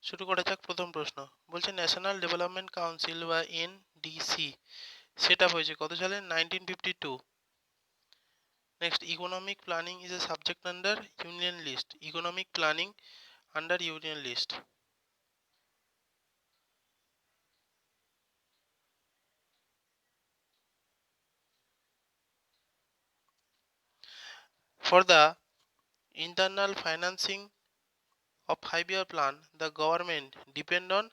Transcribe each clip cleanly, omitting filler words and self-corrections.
শুরু করা যাক প্রথম প্রশ্ন। বলছে ন্যাশনাল ডেভেলপমেন্ট কাউন্সিল বা এনডিসি সেট আপ হয়েছে কত সালে? 1952। Next, economic planning is a subject under union list. Economic planning under union list. For the internal financing of 5-year plan, the government depend on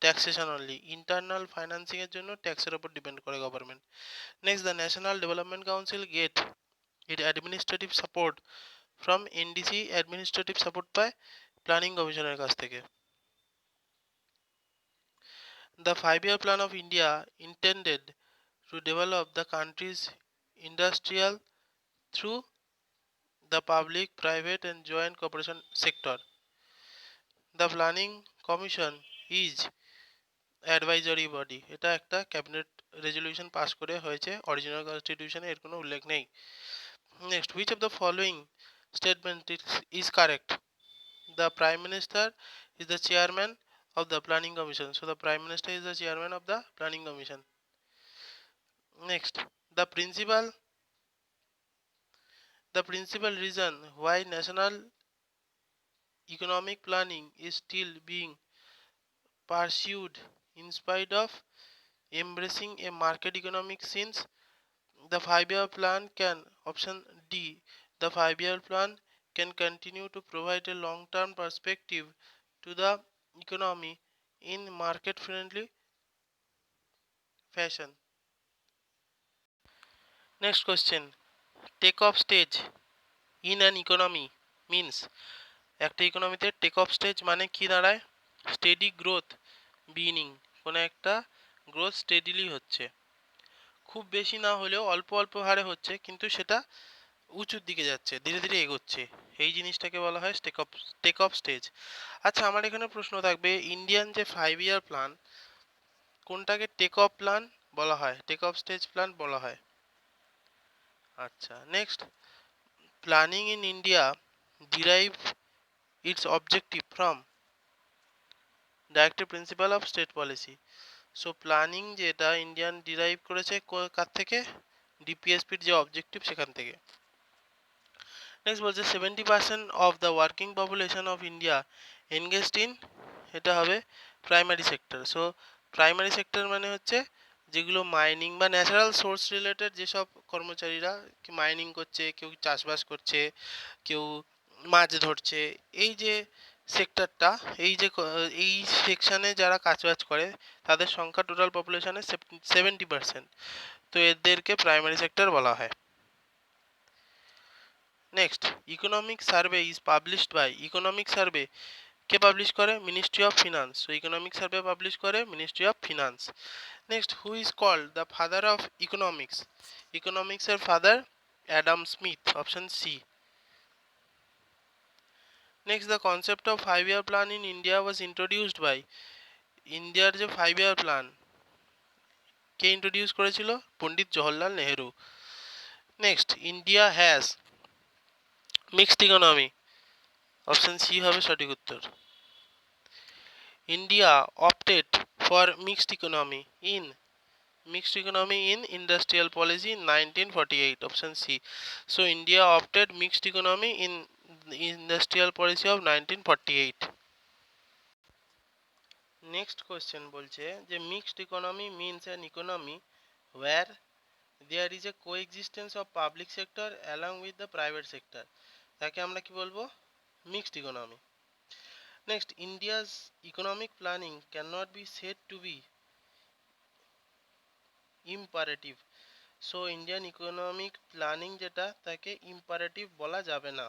taxation only. Internal financing এর জন্য ট্যাক্সের উপর depend করে government. Next, the National Development Council get it administrative support from NDC. Administrative support পায় planning কমিশনের কাছ থেকে। The 5-year plan of India intended to develop the country's industrial through the public, private and joint cooperation sector. The planning commission is advisory body. এটা একটা cabinet resolution pass করে হয়েছে, original কনস্টিটিউশনে এর কোনো উল্লেখ নেই। Next, which of the following statement is correct? The prime minister is the chairman of the planning commission. So the prime minister is the chairman of the planning commission. Next, the principal reason why national economic planning is still being pursued in spite of embracing a market economic, since the 5-year plan can, option D, the 5-year plan can continue to provide a long-term perspective to the economy in market-friendly fashion. Next question, take off stage in an economy means, একটা ইকোনমিতে take off stage মানে কি দাঁড়ায়? Steady growth beginning, কোনো একটা growth steadily হচ্ছে, খুব বেশি না হলেও অল্প অল্প হারে হচ্ছে, কিন্তু সেটা উঁচুর দিকে যাচ্ছে, ধীরে ধীরে এগোচ্ছে, এই জিনিসটাকে বলা হয় টেক অফ স্টেজ। আচ্ছা, আমার এখানে প্রশ্ন থাকবে, ইন্ডিয়ান যে 5-year প্ল্যান, কোনটাকে টেক অফ প্ল্যান বলা হয়, টেক অফ স্টেজ প্ল্যান বলা হয়? আচ্ছা, next, planning in India derive its objective from directive principle of state policy. So planning যেটা ইন্ডিয়ান ডিরাইভ করেছে কার থেকে? ডিপিএসপির যে অবজেক্টিভ সেখান থেকে। নেক্সট বলছে 70% of the working population of India engaged in, এটা হবে primary sector. So primary sector মানে হচ্ছে যেগুলো মাইনিং বা ন্যাচারাল সোর্স রিলেটেড যেসব কর্মচারীরা মাইনিং করছে, কেউ চাষবাস করছে, কেউ মাছ ধরছে, এই যে সেক্টরটা, এই সেকশনে যারা কাজবাজ করে তাদের সংখ্যা টোটাল পপুলেশনের 70%। তো এদেরকে প্রাইমারি সেক্টর বলা হয়। Next, economic survey is published by, economic survey কে পাবলিশ করে? Ministry of finance. So economic survey publish করে ministry of finance. Next, who is called the father of economics? ইকোনমিক্সের father Adam Smith, option C. Next, the concept of 5-year plan in India was introduced by, ইন্ডিয়ার যে 5-year plan কে introduce করেছিল? Pandit Jawaharlal Nehru. Next, India has mixed economy, option C হবে সঠিক উত্তর। India opted for mixed economy in industrial policy in 1948, option C. So India opted mixed economy in industrial policy of 1948. Next question বলছে যে mixed economy means an economy where there is a coexistence of public sector along with the private sector, তাকে আমরা কি বলবো? mixed economy. Next, India's economic planning cannot be said to be imperative. So Indian economic planning যেটা, তাকে imperative বলা যাবে না।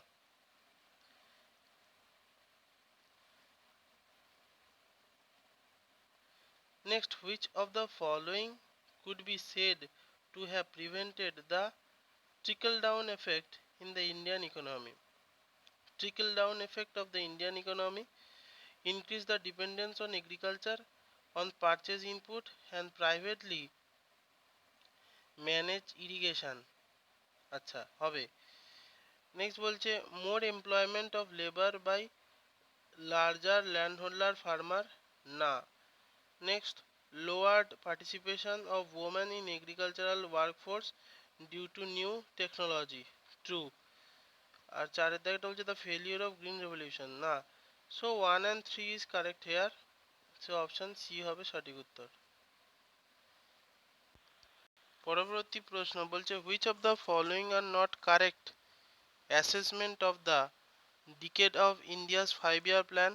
Next, which of the following could be said to have prevented the trickle down effect in the Indian economy? Trickle down effect of the Indian economy: increase the dependence on agriculture, on purchase input and privately manage irrigation. আচ্ছা হবে। Next বলছে more employment of labour by larger landholder farmer, না। Next, lowered participation of women in agricultural workforce due to new technology, true. আর চারের দাগটা বলছে the failure of green revolution, না। So 1 and 3 is correct here. So option C হবে সঠিক উত্তর। পরবর্তী প্রশ্ন বলছে which of the following are not correct assessment of the decade of India's 5 year plan,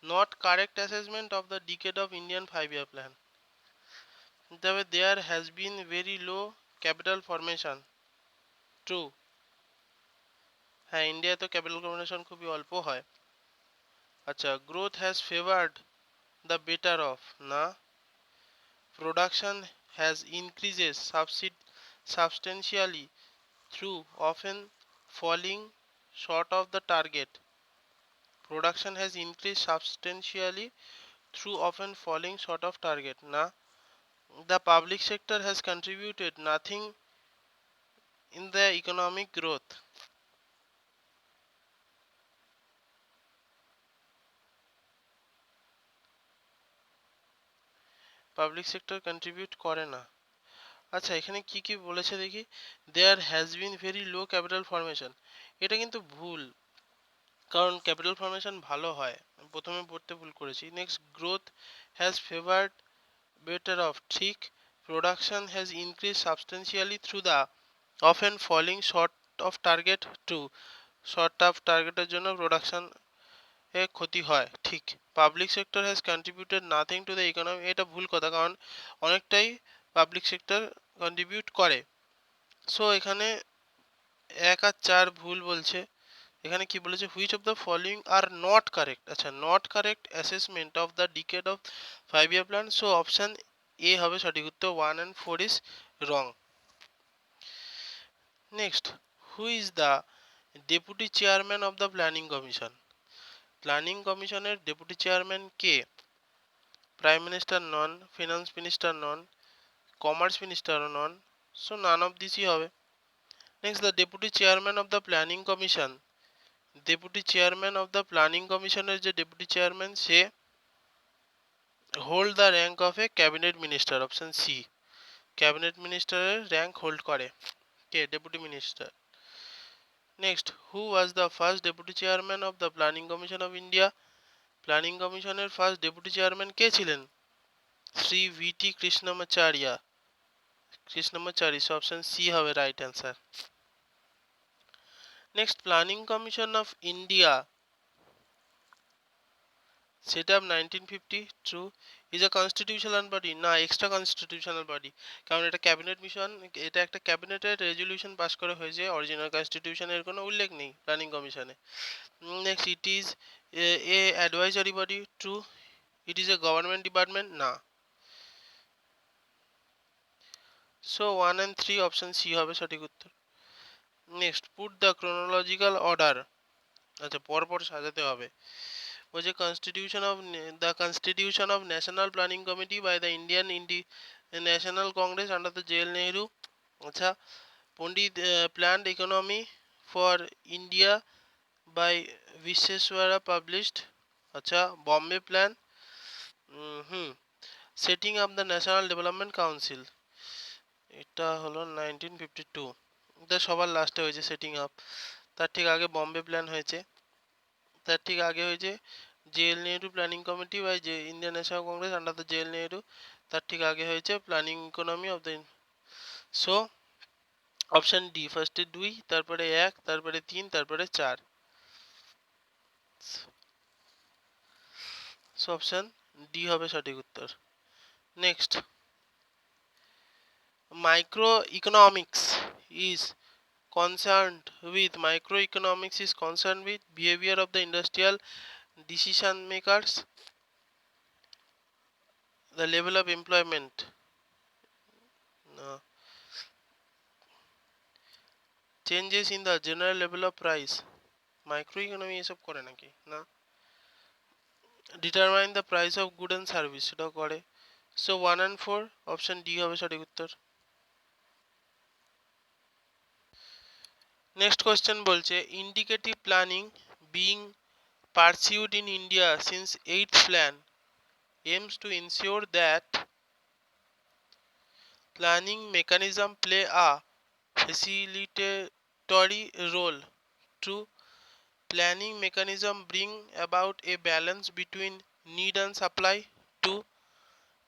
not correct assessment of the decade of Indian 5 year plan. তবে there has been very low capital formation, true. হ্যাঁ, ইন্ডিয়ায় তো capital formation খুবই অল্প হয়। আচ্ছা, growth has favoured the better off, না। Production has increases substantially through often falling short of the target, production has increased substantially through often falling short of target, না। the public sector has contributed nothing in the economic growth, public sector contribute করে না। আচ্ছা, এখানে কি কি বলেছে দেখি, there has been very low capital formation, এটা কিন্তু ভুল, কারণ ক্যাপিটাল ফরমেশন ভালো হয়, প্রথমে পড়তে ভুল করেছি। Next, growth has favoured better off, ঠিক। Production has increase substantially through the often falling short of target, true. Short of টার্গেটের জন্য প্রোডাকশন এ ক্ষতি হয়, ঠিক। Public sector has contributed nothing to the economy, এটা ভুল কথা, কারণ অনেকটাই পাবলিক সেক্টর কন্ট্রিবিউট করে। সো এখানে 1 আর 4 ভুল বলছে। এখানে কি বলেছে, which of the following are not correct, আচ্ছা not correct assessment of the decade of 5 year plan, so option A হবে সঠিক উত্তর, 1 and 4 is wrong. Next, who is the deputy chairman of the planning commission, planning কমিশনের deputy chairman কে? Prime minister নন, finance minister নন, commerce মিনিস্টারও নন, so none of দিসই হবে। Next, the deputy chairman of the planning commission, deputy chairman of the planning কমিশনের যে ডেপুটি চেয়ারম্যান সে hold the rank of A cabinet minister, option C. Cabinet মিনিস্টারের rank hold করে কে? Deputy minister. Next, who was the first deputy chairman of the planning commission of India, planning কমিশনের first deputy chairman কে ছিলেন? Shri VT Krishnamacharya, Krishnamachari, so option C হবে right answer. Next, planning commission of India set up 1950, true. is a constitutional body, না extra constitutional body, কারণ এটা cabinet mission, এটা একটা ক্যাবিনেটের রেজলিউশন পাস করা হয়েছে, অরিজিনাল কনস্টিটিউশনের কোনো উল্লেখ নেই প্ল্যানিং কমিশনে। Next, it is a advisory body, true. It is a government department, না। সো 1 and 3 অপশন সি হবে সঠিক উত্তর। Next, put the chronological order, আচ্ছা পরপর সাজাতে হবে। বলছে constitution of national planning committee by the Indian National Congress under the JL Nehru, আচ্ছা। Pandit planned economy for India by বিশ্বেশ্বরা পাবলিশড, আচ্ছা। Bombay plan, hmm. Setting up the national development council, এটা হলো 1952, এটা সবার লাস্টে হয়েছে সেটিং আপ, তার ঠিক আগে বম্বে প্ল্যান হয়েছে, তার ঠিক আগে হয়েছে JL Nehru planning committee by যে ইন্ডিয়ান ন্যাশনাল কংগ্রেস আন্ডার দ্য জেএল নেহরু, তার ঠিক আগে হয়েছে planning economy of the, so option D, ফার্স্টে 2, তারপরে 1, তারপরে 3, তারপরে 4, সো অপশন ডি হবে সঠিক উত্তর। Next, microeconomics is concerned with behavior of the industrial decision makers, the level of employment, changes in the general level of price, micro economy এসব করে নাকি? না। Determine the price of good and service, সেটাও করে। So 1 and 4 option D হবে সঠিক উত্তর। Next question বলছে indicative planning being pursued in India since 8th plan aims to ensure that planning mechanism play a facilitatory role. True, planning mechanism bring about a balance between need and supply. Two,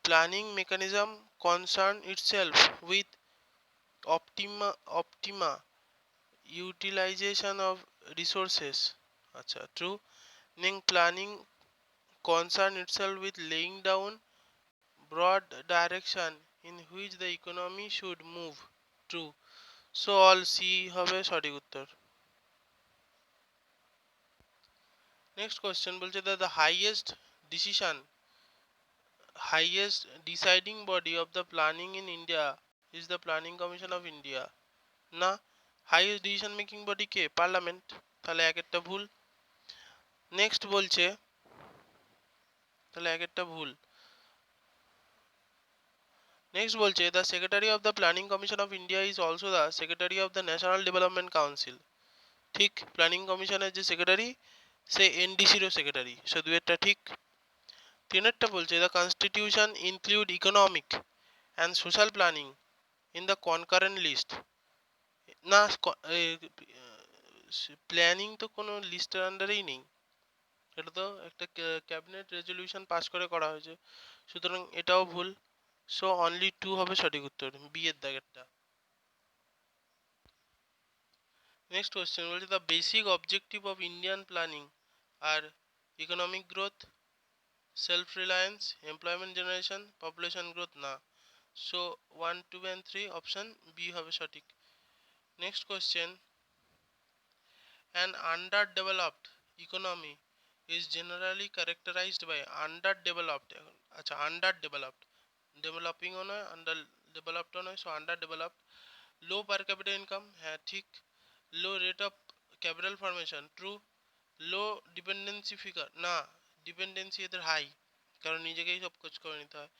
planning mechanism concern itself with optima utilization of resources. Acha, true. Ning planning concern itself with laying down broad direction in which the economy should move. True. So all C হবে সঠিক উত্তর. Next question বলছে that the highest deciding body of the planning in India is the Planning Commission of India. না, highest decision making body কে? Parliament. তাহলে এক একটা ভুল. Next বলছে, তাহলে এক একটা ভুল. নেক্সট বলছে the Secretary of the Planning Commission of India is also the Secretary of the National Development Council. ঠিক, প্ল্যানিং কমিশনের যে সেক্রেটারি সে এনডিসিরও সেক্রেটারি. সে দুয়েরটা ঠিক. তিনেরটা বলছে the Constitution include economic and social planning in the concurrent list. না, planning তো কোনো লিস্টের আন্ডারেই নেই. এটা তো একটা ক্যাবিনেট রেজলিউশন পাস করে করা হয়েছে, সুতরাং এটাও ভুল. সো অনলি 2 হবে সঠিক উত্তর, বি এর দাগেরটা. নেক্সট কোশ্চেন বলছে the basic objective of Indian planning are economic growth, self reliance, employment generation, population growth. না, সো 1, 2 and 3 অপশন বি হবে সঠিক. Next question, an underdeveloped economy is generally characterized by underdeveloped. আচ্ছা, underdeveloped, developing ও নয়, under developed ও নয়, so আন্ডারডেভেলপড. লো পার capital income, হ্যাঁ ঠিক. লো rate of capital formation, true. Low dependency figure, না, dependency এদের হাই, কারণ নিজেকেই সব খোঁজ করে নিতে হয়.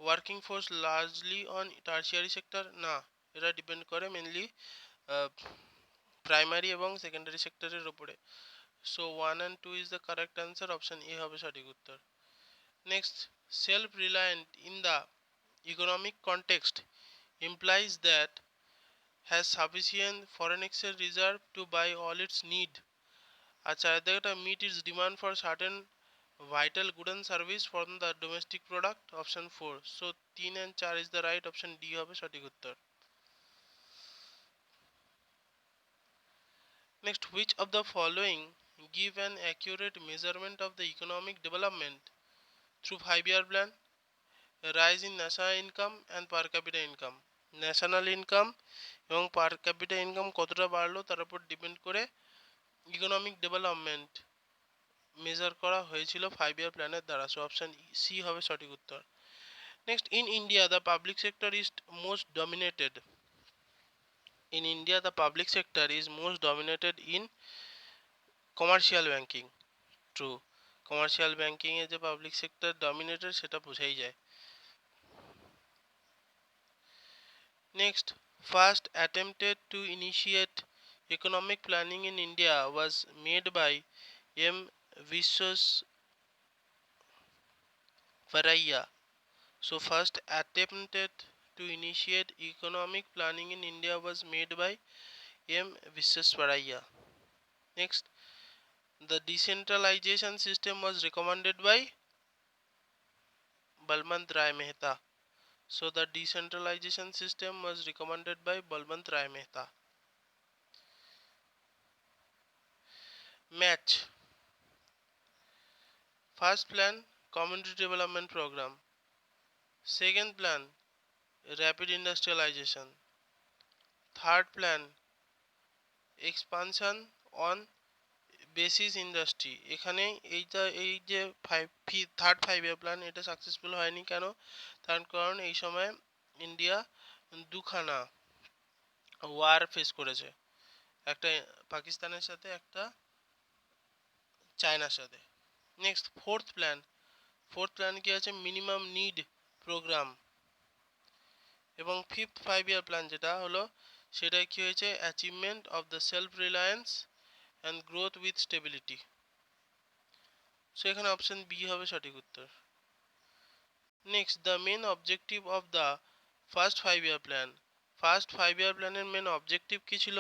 Working force largely on tertiary sector, না, এরা ডিপেন্ড করে মেনলি প্রাইমারি এবং সেকেন্ডারি সেক্টরের উপরে. So 1 and 2 is the correct answer, option A হবে সঠিক উত্তর. Next, self reliant in the economic context implies that has sufficient foreign exchange reserve to buy all its need. আচ্ছা, এটা meet its demand for certain vital good and service from the domestic product, option 4. So 3 and 4 is the right, option D হবে সঠিক উত্তর. Next, which of the following give an accurate measurement of the economic development through 5-year plan? Rise in national income and per capita income. National income এবং পার capital income কতটা বাড়লো তার উপর depend করে economic development measure করা হয়েছিল 5-year প্ল্যানের দ্বারা. সো অপশন সি হবে সঠিক উত্তর. Next, in India the public sector is most dominated. In India the public sector is most dominated in commercial banking. True, commercial banking এ যে পাবলিক সেক্টর ডমিনেটেড সেটা বোঝাই যায়. Next, first attempted to initiate economic planning in India was made by M. Visvesvaraya. So first attempted to initiate economic planning in India was made by M. Visvesvaraya. Next, the decentralization system was recommended by Balwant Rai Mehta. So the decentralization system was recommended by Balwant Rai Mehta. Match. First plan, community development program. Second plan, rapid industrialization. Third plan, expansion on basis industry. এখানে এই যে third 5-year plan এটা successful হয়নি কেন? তার কারণ এই সময় ইন্ডিয়া দুখানা ওয়ার ফেস করেছে, একটা পাকিস্তানের সাথে, একটা চায়নার সাথে. নেক্সট, ফোর্থ প্ল্যান কি আছে? Minimum need programme. এবং ফিফথ 5-year প্ল্যান যেটা হলো সেটা কি হয়েছে? Achievement of the self reliance and growth with stability. So এখানে অপশন বি হবে সঠিক উত্তর। Next, the main objective of the first 5 year plan. First 5 year প্ল্যানের মেন অবজেক্টিভ কি ছিল?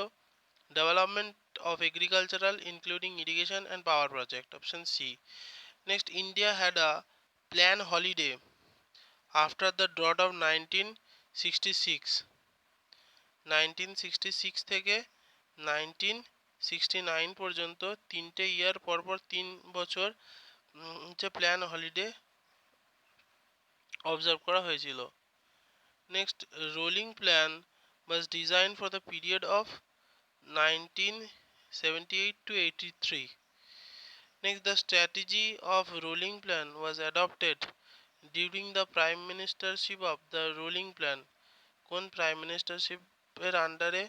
Development of agricultural including irrigation and power project, option C. Next, India had a plan holiday after the drought of 1966। 1966 থেকে 1969 পর্যন্ত 3টে ইয়ার পরপর 3 বছর হচ্ছে plan holiday observe করা হয়েছিল। Next, rolling plan was designed for the period of 1978 to 83. Next, the strategy of rolling plan was adopted during the prime ministership of the rolling plan. কোন prime মিনিস্টারশিপ এর আন্ডারে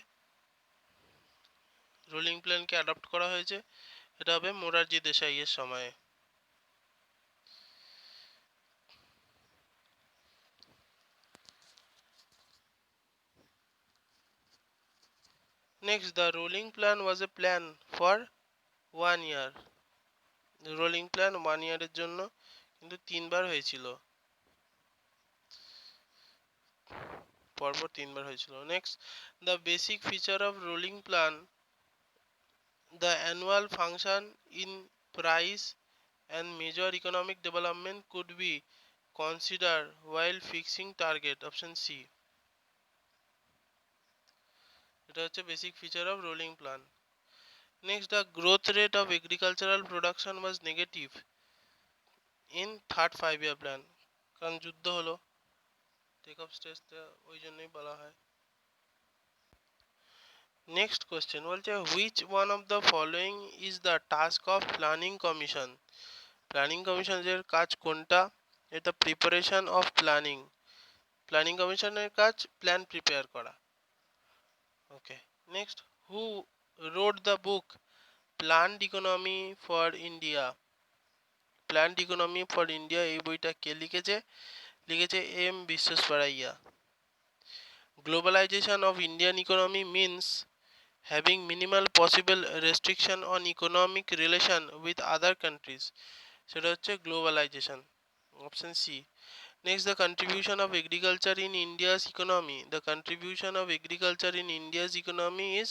রোলিং প্ল্যানকে অ্যাডপ্ট করা হয়েছে? এটা হবে মোরারজি দেশাইয়ের সময়ে। Next, the rolling plan was A plan for 1 year. Rolling plan 1 ইয়ারের জন্য কিন্তু 3বার হয়েছিল, পরপর 3বার হয়েছিল। Next, the basic feature of rolling plan, the annual function in price and major economic development could be considered while fixing target, option C. এটা হচ্ছে basic feature of rolling plan. Next, the growth rate of agricultural production was negative in third 5 year plan. কারণ যুদ্ধ হলো, take off স্টেজটা ওই জন্যই বলা হয়। নেক্সট কোশ্চেন বলছে, which one of the following is the task of planning commission. Planning কমিশনের কাজ কোনটা? এটা প্রিপারেশন অফ প্ল্যানিং। প্ল্যানিং কমিশনের কাজ প্ল্যান প্রিপেয়ার করা। Okay. Next, who wrote the book planned economy for India. Planned economy for India এই বইটা কে লিখেছে? লিখেছে এম বিশ্বেশ্বরাইয়া। Globalisation of Indian economy means having minimal possible restriction on economic relation with other countries, সেটা হচ্ছে globalization, option C. Next, the contribution of agriculture in India's economy. The contribution of agriculture in India's economy is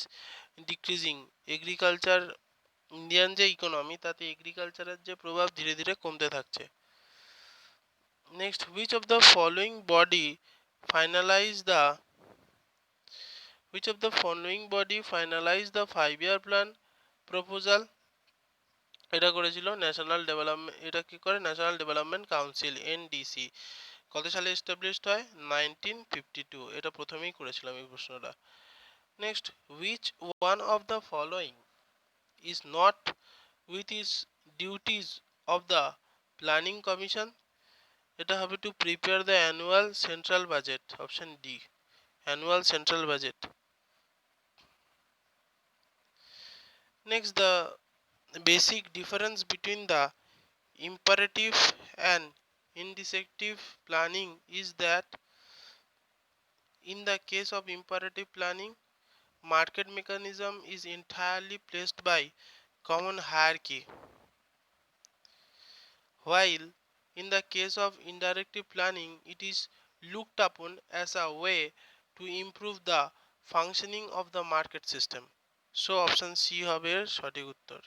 decreasing. Agriculture Indian যে economy তাতে এগ্রিকালচারের যে প্রভাব ধীরে ধীরে কমতে থাকছে। Next, which of the following body finalize the which of the following body finalized the 5 year plan proposal? এটা করেছিল ন্যাশনাল ডেভেলপমেন্ট, এটা কি করে? National development council, NDC. কত সালে এস্টাবলিশড হয়? 1952। এটা প্রথমেই করেছিলাম এই প্রশ্নটা। Next, which one of the following is not with is duties of the planning commission? এটা হবে to prepare the annual central budget, option D, annual central budget. Next, the basic difference between the imperative and indicative planning is that in the case of imperative planning, market mechanism is entirely placed by common hierarchy, while in the case of indirective planning it is looked upon as a way to improve the functioning of the market system. So option C হবে এর সঠিক উত্তর।